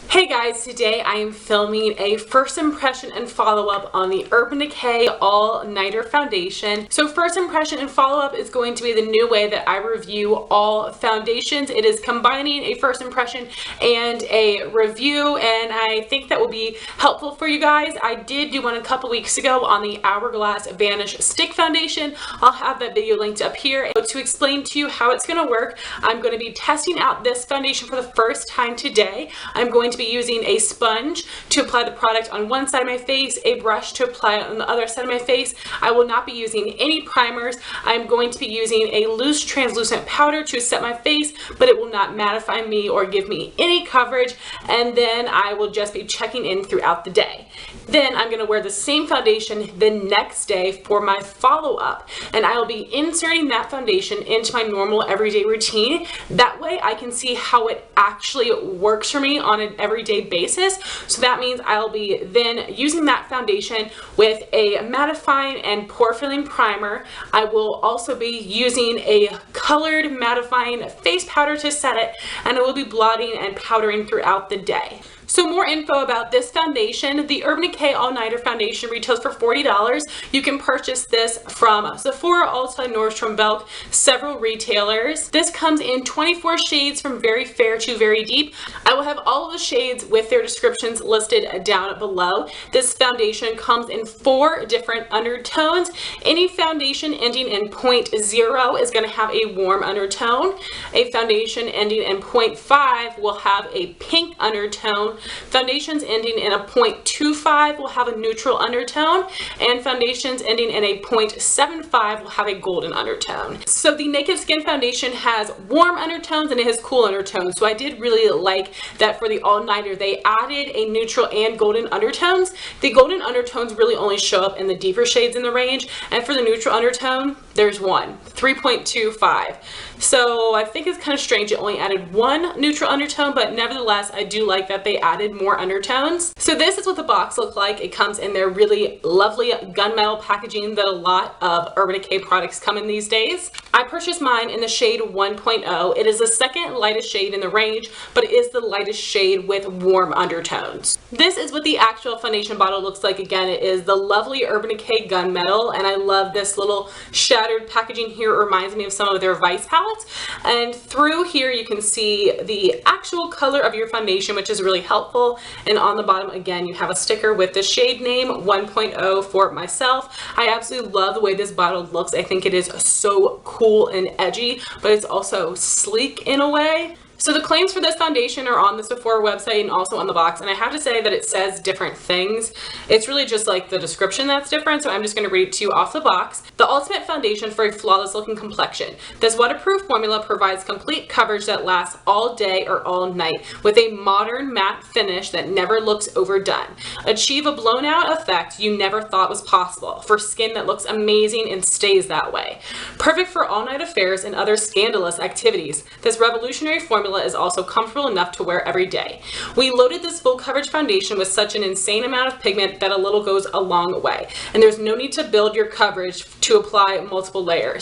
Hey guys, today I am filming a first impression and follow-up on the Urban Decay All-Nighter Foundation. So first impression and follow-up is going to be the new way that I review all foundations. It is combining a first impression and a review, and I think that will be helpful for you guys. I did do one a couple weeks ago on the Hourglass Vanish Stick Foundation. I'll have that video linked up here. To explain to you how it's going to work, I'm going to be testing out this foundation for the first time today. I'm going to be using a sponge to apply the product on one side of my face, a brush to apply it on the other side of my face. I will not be using any primers. I'm going to be using a loose translucent powder to set my face, but it will not mattify me or give me any coverage, and then I will just be checking in throughout the day. Then I'm going to wear the same foundation the next day for my follow-up, and I will be inserting that foundation into my normal everyday routine. That way I can see how it actually works for me on an everyday basis. So that means I'll be then using that foundation with a mattifying and pore filling primer. I will also be using a colored mattifying face powder to set it, and I will be blotting and powdering throughout the day. So more info about this foundation. The Urban Decay All-Nighter Foundation retails for $40. You can purchase this from Sephora, Ulta, Nordstrom, Belk, several retailers. This comes in 24 shades from very fair to very deep. I will have all of the shades with their descriptions listed down below. This foundation comes in 4 different undertones. Any foundation ending in 0.0 is going to have a warm undertone. A foundation ending in 0.5 will have a pink undertone. Foundations ending in a 0.25 will have a neutral undertone, and foundations ending in a 0.75 will have a golden undertone. So the Naked Skin foundation has warm undertones and it has cool undertones. So I did really like that for the all-nighter they added a neutral and golden undertones. The golden undertones really only show up in the deeper shades in the range, and for the neutral undertone there's one, 3.25. So I think it's kind of strange it only added one neutral undertone, but nevertheless I do like that they added more undertones. So this is what the box looks like. It comes in their really lovely gunmetal packaging that a lot of Urban Decay products come in these days. I purchased mine in the shade 1.0. It is the second lightest shade in the range, but it is the lightest shade with warm undertones. This is what the actual foundation bottle looks like. Again, it is the lovely Urban Decay gunmetal, and I love this little shattered packaging here. It reminds me of some of their Vice palettes, and through here you can see the actual color of your foundation, which is really helpful. And on the bottom again you have a sticker with the shade name 1.0 for myself. I absolutely love the way this bottle looks. I think it is so cool and edgy, but it's also sleek in a way. So the claims for this foundation are on the Sephora website and also on the box, and I have to say that it says different things. It's really just like the description that's different, so I'm just going to read it to you off the box. The ultimate foundation for a flawless looking complexion. This waterproof formula provides complete coverage that lasts all day or all night with a modern matte finish that never looks overdone. Achieve a blown out effect you never thought was possible for skin that looks amazing and stays that way. Perfect for all night affairs and other scandalous activities. This revolutionary formula is also comfortable enough to wear every day. We loaded this full coverage foundation with such an insane amount of pigment that a little goes a long way, and there's no need to build your coverage to apply multiple layers.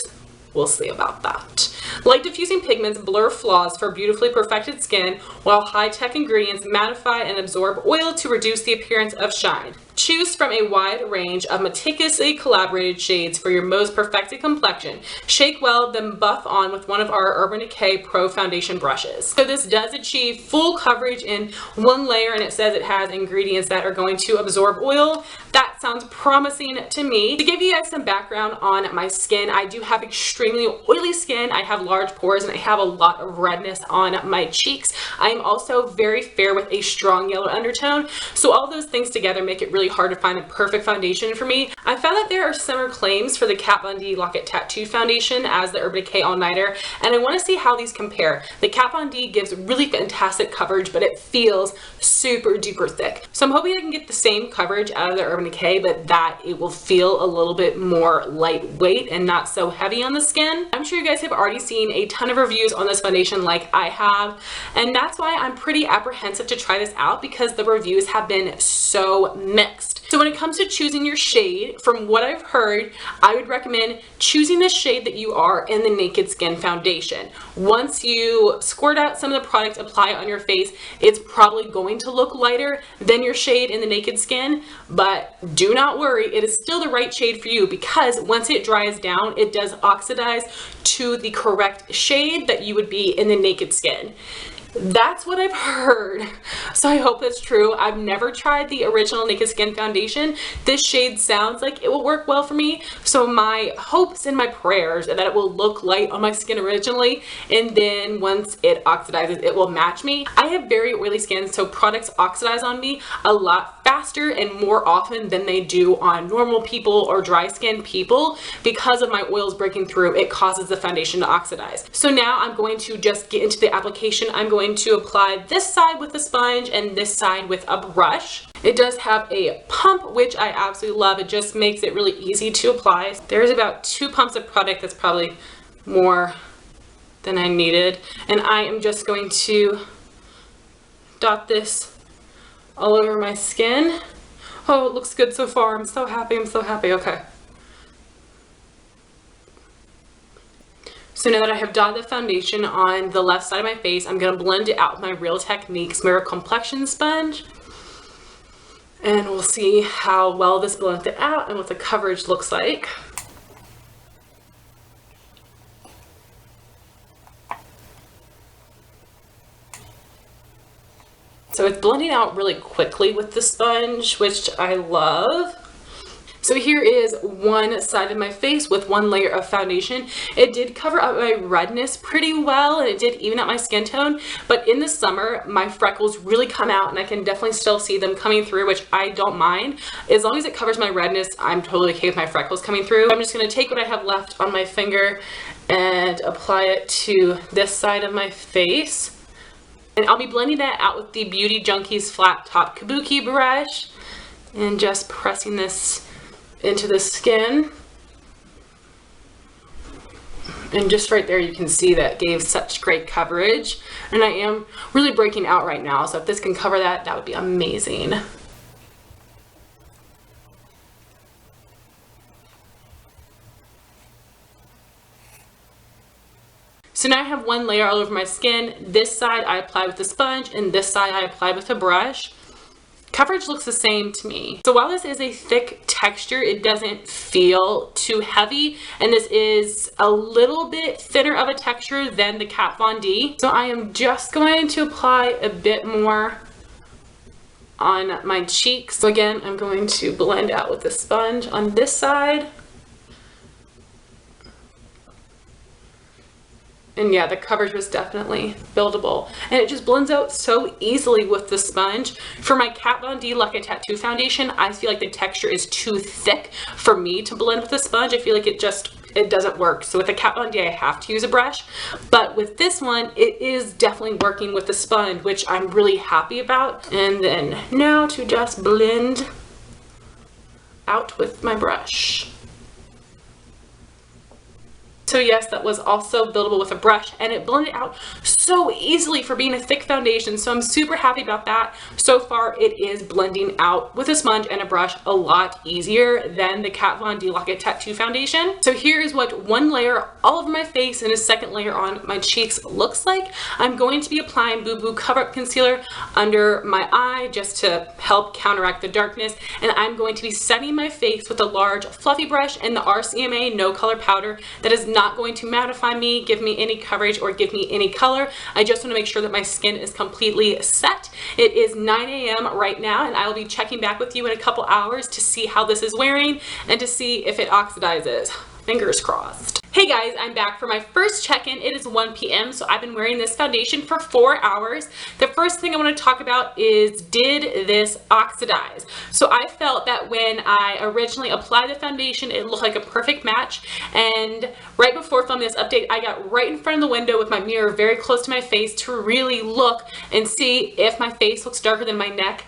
We'll see about that. Light diffusing pigments blur flaws for beautifully perfected skin, while high-tech ingredients mattify and absorb oil to reduce the appearance of shine. Choose from a wide range of meticulously collaborated shades for your most perfected complexion. Shake well, then buff on with one of our Urban Decay Pro Foundation brushes. So this does achieve full coverage in one layer, and it says it has ingredients that are going to absorb oil. That sounds promising to me. To give you guys some background on my skin, I do have extremely oily skin. I have large pores and I have a lot of redness on my cheeks. I am also very fair with a strong yellow undertone. So all those things together make it really hard to find the perfect foundation for me. I found that there are similar claims for the Kat Von D Lock-It Tattoo foundation as the Urban Decay All-Nighter, and I want to see how these compare. The Kat Von D gives really fantastic coverage, but it feels super duper thick. So I'm hoping I can get the same coverage out of the Urban Decay, but that it will feel a little bit more lightweight and not so heavy on the skin. I'm sure you guys have already seen a ton of reviews on this foundation like I have, and that's why I'm pretty apprehensive to try this out, because the reviews have been so mixed. next. So when it comes to choosing your shade, from what I've heard, I would recommend choosing the shade that you are in the Naked Skin foundation. Once you squirt out some of the product, apply it on your face, it's probably going to look lighter than your shade in the Naked Skin, but do not worry, it is still the right shade for you, because once it dries down, it does oxidize to the correct shade that you would be in the Naked Skin. That's what I've heard, so I hope that's true. I've never tried the original Naked Skin foundation. This shade sounds like it will work well for me, so my hopes and my prayers are that it will look light on my skin originally, and then once it oxidizes, it will match me. I have very oily skin, so products oxidize on me a lot faster and more often than they do on normal people or dry skin people. Because of my oils breaking through, it causes the foundation to oxidize. So now I'm going to just get into the application. I'm going to apply this side with a sponge and this side with a brush. It does have a pump, which I absolutely love. It just makes it really easy to apply. There's about 2 pumps of product. That's probably more than I needed. And I am just going to dot this all over my skin. Oh, it looks good so far. I'm so happy. I'm so happy. Okay. So now that I have dotted the foundation on the left side of my face, I'm going to blend it out with my Real Techniques Mirror Complexion Sponge. And we'll see how well this blends it out and what the coverage looks like. So it's blending out really quickly with the sponge, which I love. So here is one side of my face with one layer of foundation. It did cover up my redness pretty well, and it did even out my skin tone, but in the summer my freckles really come out, and I can definitely still see them coming through, which I don't mind. As long as it covers my redness, I'm totally okay with my freckles coming through. I'm just going to take what I have left on my finger and apply it to this side of my face. And I'll be blending that out with the Beauty Junkies Flat Top Kabuki brush and just pressing this into the skin. And just right there you can see that gave such great coverage. And I am really breaking out right now, so if this can cover that, that would be amazing. So now I have one layer all over my skin. This side I apply with the sponge, and this side I apply with a brush. Coverage looks the same to me. So while this is a thick texture, it doesn't feel too heavy, and this is a little bit thinner of a texture than the Kat Von D. So I am just going to apply a bit more on my cheeks. So again, I'm going to blend out with the sponge on this side. And yeah, the coverage was definitely buildable. And it just blends out so easily with the sponge. For my Kat Von D Lucky Tattoo foundation, I feel like the texture is too thick for me to blend with the sponge. I feel like it doesn't work. So with the Kat Von D, I have to use a brush. But with this one, it is definitely working with the sponge, which I'm really happy about. And then now to just blend out with my brush. So yes, that was also buildable with a brush, and it blended out so easily for being a thick foundation. So I'm super happy about that. So far, it is blending out with a sponge and a brush a lot easier than the Kat Von D Lock-It Tattoo foundation. So here is what one layer all over my face and a second layer on my cheeks looks like. I'm going to be applying Boo Boo Cover Up Concealer under my eye just to help counteract the darkness. And I'm going to be setting my face with a large fluffy brush and the RCMA No Color Powder that is not going to mattify me, give me any coverage, or give me any color. I just want to make sure that my skin is completely set. It is 9 a.m. right now, and I will be checking back with you in a couple hours to see how this is wearing and to see if it oxidizes. Fingers crossed. Hey guys, I'm back for my first check-in. It is 1 p.m. so I've been wearing this foundation for 4 hours. The first thing I want to talk about is, did this oxidize? So I felt that when I originally applied the foundation, it looked like a perfect match, and right before filming this update, I got right in front of the window with my mirror very close to my face to really look and see if my face looks darker than my neck.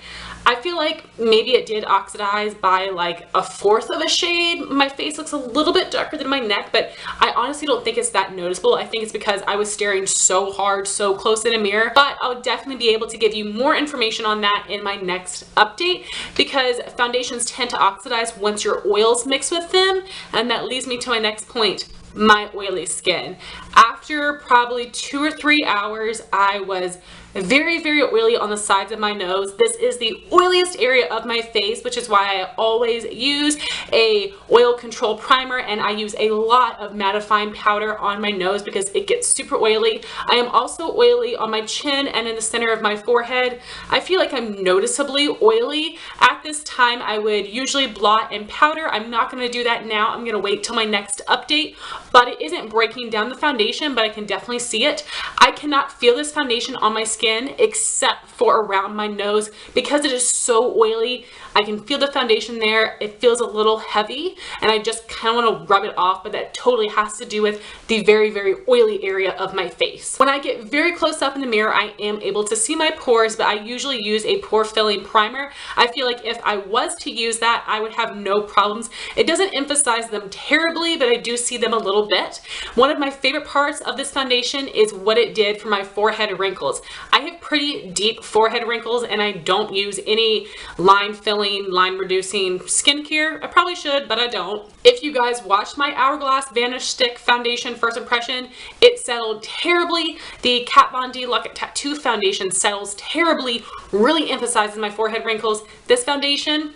I feel like maybe it did oxidize by like a fourth of a shade. My face looks a little bit darker than my neck, but I honestly don't think it's that noticeable. I think it's because I was staring so hard, so close in a mirror, but I'll definitely be able to give you more information on that in my next update, because foundations tend to oxidize once your oils mix with them. And that leads me to my next point, my oily skin. After probably 2 or 3 hours, I was very, very oily on the sides of my nose. This is the oiliest area of my face, which is why I always use a oil control primer, and I use a lot of mattifying powder on my nose because it gets super oily. I am also oily on my chin and in the center of my forehead. I feel like I'm noticeably oily. At this time, I would usually blot and powder. I'm not going to do that now. I'm going to wait till my next update, but it isn't breaking down the foundation, but I can definitely see it. I cannot feel this foundation on my skin except for around my nose because it is so oily. I can feel the foundation there. It feels a little heavy and I just kind of want to rub it off, but that totally has to do with the very, very oily area of my face. When I get very close up in the mirror, I am able to see my pores, but I usually use a pore filling primer. I feel like if I was to use that, I would have no problems. It doesn't emphasize them terribly, but I do see them a little bit. One of my favorite parts of this foundation is what it did for my forehead wrinkles. I have pretty deep forehead wrinkles and I don't use any line filling, line reducing skincare. I probably should, but I don't. If you guys watched my Hourglass Vanish Stick Foundation first impression, it settled terribly. The Kat Von D Lock It Tattoo Foundation settles terribly, really emphasizes my forehead wrinkles. This foundation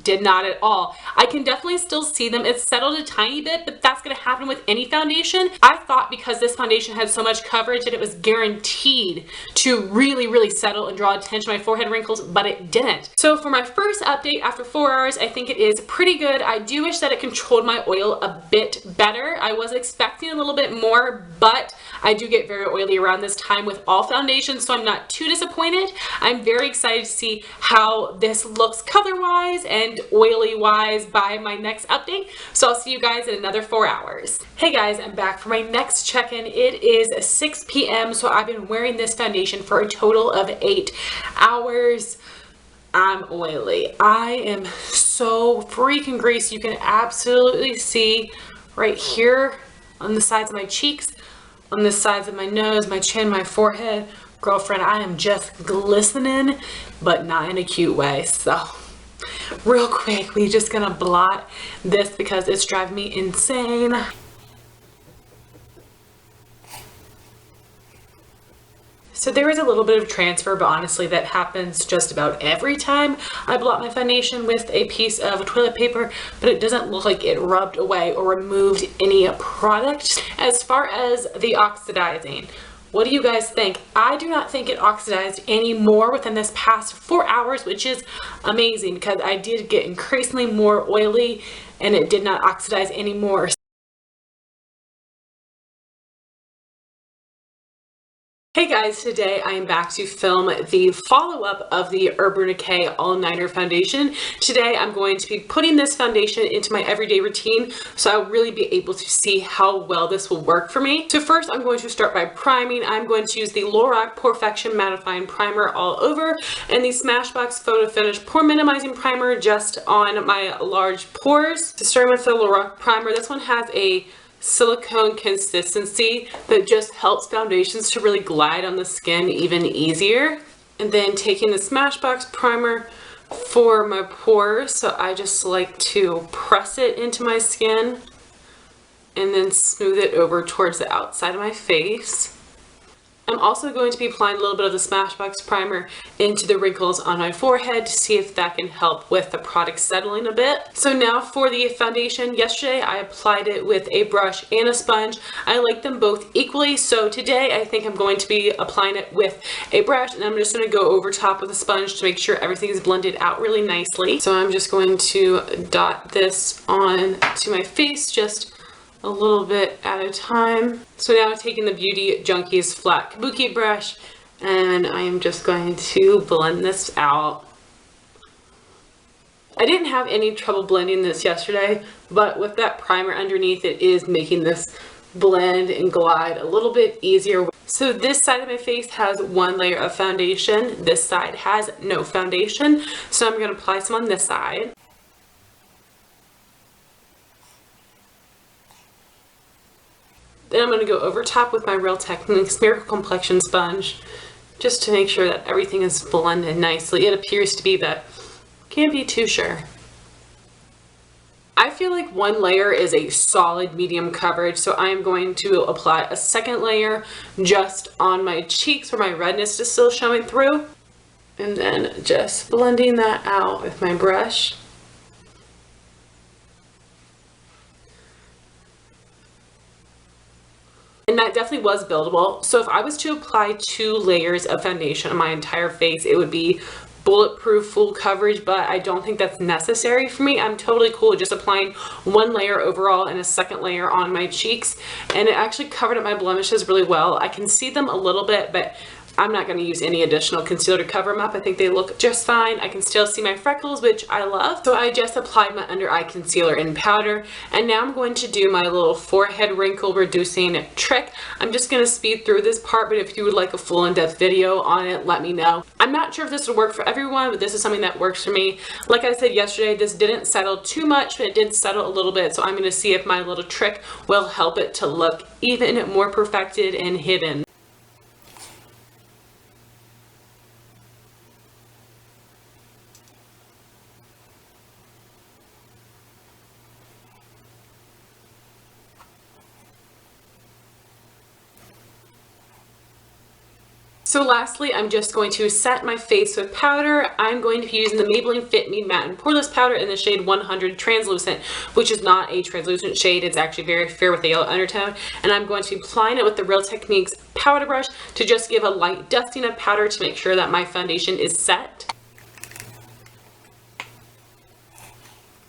did not at all. I can definitely still see them. It's settled a tiny bit, but that's going to happen with any foundation. I thought because this foundation had so much coverage that it was guaranteed to really, really settle and draw attention to my forehead wrinkles, but it didn't. So for my first update after 4 hours, I think it is pretty good. I do wish that it controlled my oil a bit better. I was expecting a little bit more, but I do get very oily around this time with all foundations, so I'm not too disappointed. I'm very excited to see how this looks color-wise and oily-wise by my next update. So I'll see you guys in another 4 hours. Hey guys, I'm back for my next check-in. It is 6 p.m. so I've been wearing this foundation for a total of 8 hours. I'm oily. I am so freaking greasy. You can absolutely see right here on the sides of my cheeks, on the sides of my nose, my chin, my forehead. Girlfriend, I am just glistening, but not in a cute way. So real quick, we're just gonna blot this because it's driving me insane. So there is a little bit of transfer, but honestly that happens just about every time I blot my foundation with a piece of toilet paper, but it doesn't look like it rubbed away or removed any product. As far as the oxidizing, what do you guys think? I do not think it oxidized any more within this past 4 hours, which is amazing because I did get increasingly more oily and it did not oxidize anymore. Hey guys, today I am back to film the follow-up of the Urban Decay All-Nighter Foundation. Today I'm going to be putting this foundation into my everyday routine so I'll really be able to see how well this will work for me. So first I'm going to start by priming. I'm going to use the Lorac Perfection Mattifying Primer all over and the Smashbox Photo Finish Pore Minimizing Primer just on my large pores. So starting with the Lorac Primer, this one has a silicone consistency that just helps foundations to really glide on the skin even easier. And then taking the Smashbox primer for my pores, so I just like to press it into my skin and then smooth it over towards the outside of my face. I'm also going to be applying a little bit of the Smashbox primer into the wrinkles on my forehead to see if that can help with the product settling a bit. So now for the foundation, yesterday I applied it with a brush and a sponge. I like them both equally, so today I think I'm going to be applying it with a brush and I'm just going to go over top with a sponge to make sure everything is blended out really nicely. So I'm just going to dot this on to my face, just a little bit at a time. So now taking the Beauty Junkies flat kabuki brush and I am just going to blend this out. I didn't have any trouble blending this yesterday, but with that primer underneath it is making this blend and glide a little bit easier. So this side of my face has one layer of foundation. This side has no foundation. So I'm going to apply some on this side. Then I'm going to go over top with my Real Techniques Miracle Complexion Sponge just to make sure that everything is blended nicely. It appears to be, but can't be too sure. I feel like one layer is a solid medium coverage, so I am going to apply a second layer just on my cheeks where my redness is still showing through. And then just blending that out with my brush. And that definitely was buildable. So if I was to apply 2 layers of foundation on my entire face, it would be bulletproof full coverage, but I don't think that's necessary for me. I'm totally cool with just applying 1 layer overall and a second layer on my cheeks, and it actually covered up my blemishes really well. I can see them a little bit, but I'm not going to use any additional concealer to cover them up. I think they look just fine. I can still see my freckles, which I love. So I just applied my under eye concealer in powder, and now I'm going to do my little forehead wrinkle reducing trick. I'm just going to speed through this part, but if you would like a full in-depth video on it, let me know. I'm not sure if this would work for everyone, but this is something that works for me. Like I said yesterday, this didn't settle too much, but it did settle a little bit, so I'm going to see if my little trick will help it to look even more perfected and hidden. So lastly, I'm just going to set my face with powder. I'm going to be using the Maybelline Fit Me Matte and Poreless Powder in the shade 100 Translucent, which is not a translucent shade. It's actually very fair with a yellow undertone. And I'm going to be applying it with the Real Techniques powder brush to just give a light dusting of powder to make sure that my foundation is set.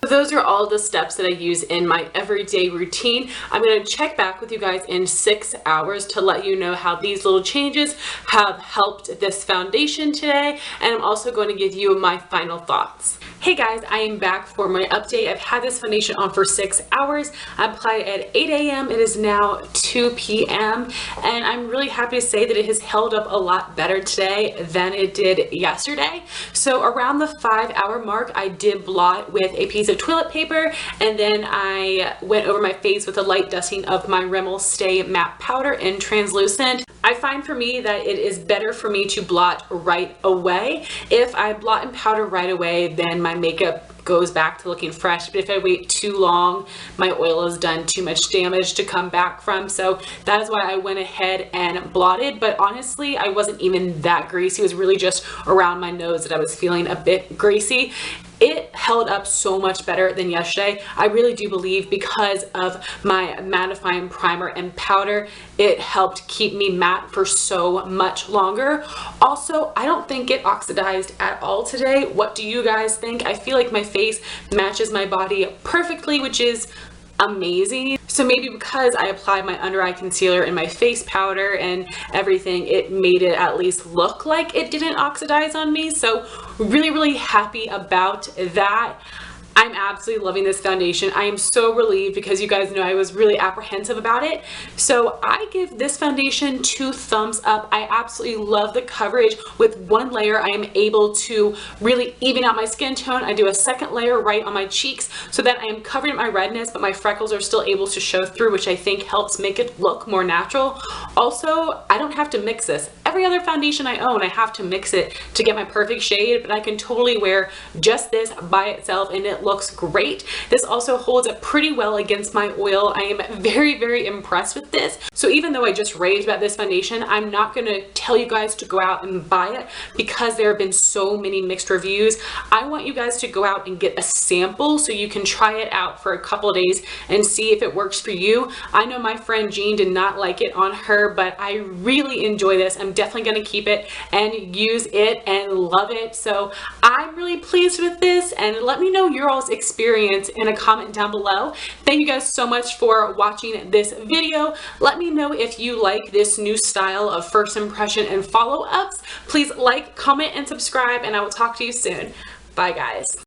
Those are all the steps that I use in my everyday routine. I'm going to check back with you guys in 6 hours to let you know how these little changes have helped this foundation today, and I'm also going to give you my final thoughts. Hey guys, I am back for my update. I've had this foundation on for 6 hours. I applied it at 8 a.m. It is now 2 p.m. and I'm really happy to say that it has held up a lot better today than it did yesterday. So around the 5-hour mark, I did blot with a piece of toilet paper, and then I went over my face with a light dusting of my Rimmel Stay Matte Powder in Translucent. I find for me that it is better for me to blot right away. If I blot and powder right away, then my makeup goes back to looking fresh, but if I wait too long, my oil has done too much damage to come back from. So that is why I went ahead and blotted, but honestly, I wasn't even that greasy. It was really just around my nose that I was feeling a bit greasy. It held up so much better than yesterday. I really do believe because of my mattifying primer and powder, it helped keep me matte for so much longer. Also, I don't think it oxidized at all today. What do you guys think? I feel like my face matches my body perfectly, which is amazing. So maybe because I applied my under eye concealer and my face powder and everything, it made it at least look like it didn't oxidize on me. So really happy about that. I'm absolutely loving this foundation. I am so relieved because you guys know I was really apprehensive about it. So I give this foundation 2 thumbs up. I absolutely love the coverage. With 1 layer, I am able to really even out my skin tone. I do a second layer right on my cheeks so that I am covering my redness, but my freckles are still able to show through, which I think helps make it look more natural. Also, I don't have to mix this. Every other foundation I own, I have to mix it to get my perfect shade, but I can totally wear just this by itself and it looks great. This also holds up pretty well against my oil. I am very impressed with this. So even though I just raved about this foundation, I'm not going to tell you guys to go out and buy it because there have been so many mixed reviews. I want you guys to go out and get a sample so you can try it out for a couple of days and see if it works for you. I know my friend Jean did not like it on her, but I really enjoy this. I'm definitely going to keep it and use it and love it. So I'm really pleased with this, and let me know your all's experience in a comment down below. Thank you guys so much for watching this video. Let me know if you like this new style of first impression and follow-ups. Please like, comment, and subscribe, and I will talk to you soon. Bye guys.